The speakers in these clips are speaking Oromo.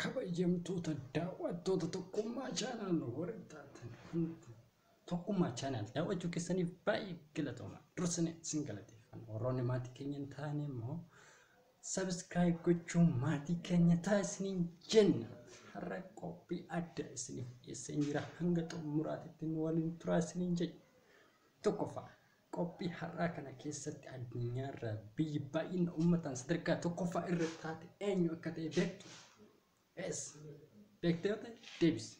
kabajamtoota daawwattoota tokkummaa chaanal warra taatan hundi tokkummaa chaanal daawwachuu keessaniif baay'ee galatooma. Dursanii isin galateeffanna. Warroonni maatii keenya hin taane immoo subscribe gochuun maatii keenya taasisaniin jenna. Har'a qophii adda isiniif dhiyeessee jira. Hanga xumuraatitti nu waliin turaa isiniin jenna. Tokkoffaa qophii har'aa kana keessatti addunyaarra biyyi baay'ina uummataan sadarkaa tokkoffaa irra taate eenyu akka ta'e beektu? Beektee ta'e deebisi.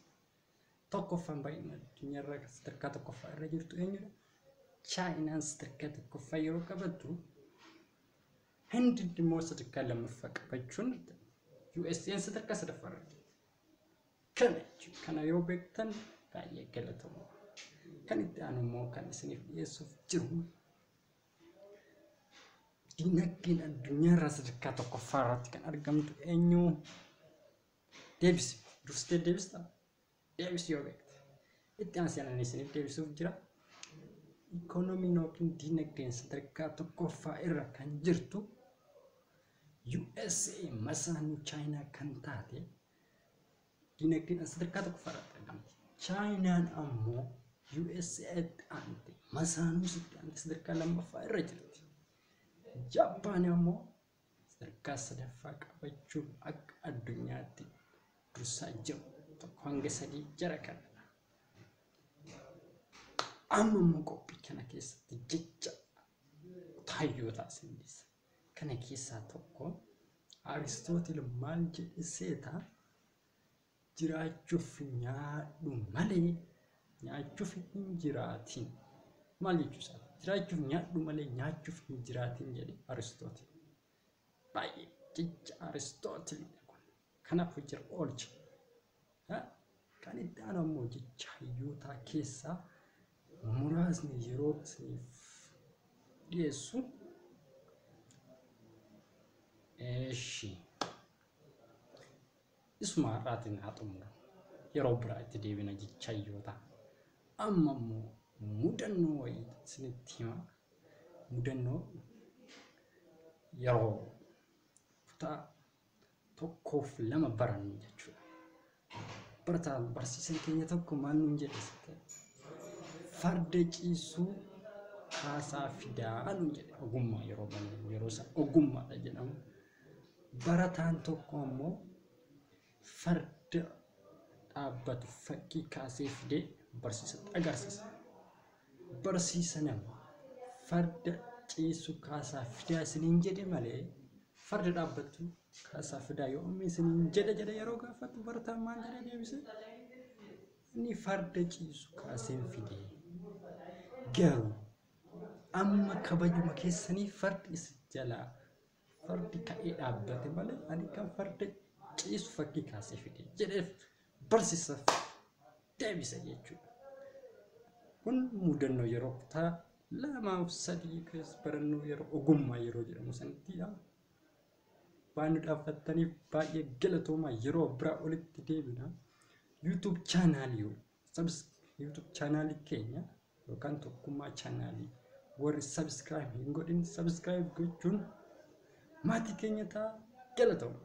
Tokkoffaan baay'ina addunyaarra sadarkaa tokkoffaa irra jirtu eenyudha? Chaayinaan sadarkaa tokkoffaa yeroo qabattu Hindi immoo sadarkaa lammaffaa qabachuun USA'n sadarkaa sadaffaa irra jirti. Kana yoo beektan baay'ee galatooma. Kan itti aanu immoo kan isiniif dhiyeessuuf jiru dinagdeen addunyaarraa sadarkaa tokkoffaa irratti kan argamtu eenyu? Deebisi. Dursitee deebistaa? Deebisi yoo beekte. Itti aansee isiniif deebisuuf jira. Ikoonomiin yookiin dinagdeen sadarkaa tokkoffaa irra kan jirtu USA masaanuu Chaayinaa kan taate dinagdeen sadarkaa tokkoffaa irratti argamti. Chaayinaan ammoo USA'tti aante masaanuu sadarkaa lammaffaa irra jirti. Jaapaan ammoo sadarkaa sadaffaa qabachuun akka addunyaatti dursaa jiru tokko hanga sadii jara kanadha. Amma immoo qophii kana keessatti jecha taayyoota isinisa. Kana keessaa tokko Aristootil maal jedhe seeta? Jiraachuuf nyaadhu malee nyaachuuf hin jiraatin. Maal jechuusaa? Jiraachuuf nyaadhu malee nyaachuuf hin jiraatin jedhe Aristootil. Baay'ee jecha Aristootilidha kun. Kanaaf hojii oolcha. Kan itti aanu immoo jecha hayyootaa keessaa muraasni yeroo isiniif dhiyeessu. Isuma har'aatiin haa xumuru. Yeroo biraa itti deebina jecha hayyootaa. Amma immoo mudannoo wayii isinitti hima. Mudannoo yeroo kutaa tokkoof lama barannu jechuudha. Barataan barsiisan keenya tokko maal nuun jedhe? Farda ciisuu kaasaa fidaa nuun jedhe. Ogummaa yeroo barannu yeroo isaa ogummaadha jedhamu. Barataan tokko ammoo farda dhaabbatu fakkii kaasee fidee barsiisatti agarsiisa. Barsiisan ammoo farda ciisuu kaasaa fidaa isiniin jedhe malee farda dhaabbatu kaasaa fidaa yoo ammi isiniin jedhe yeroo gaafatu barataan maal jedhee deebise? Inni farda ciisuu kaaseen fidee. Garuu amma kabajuma keessanii fardi isin jalaa fardi ka'ee dhaabbate malee ani kan farda ciisu fakkii kaasee fidee jedheef barsiisaaf deebisa jechuudha. Kun mudannoo yeroo kutaa lamaaf sadii keessa barannu yeroo ogummaa yeroo jedhamu sanittidha. Waan nu dhaaffattaniif baay'ee galatoomaa. Yeroo biraa olitti deebina. YouTube chaanaalii keenya yookaan tokkummaa chaanaalii warri subscribe hin godhin subscribe gochuun maatii keenya ta'a. Galatooma.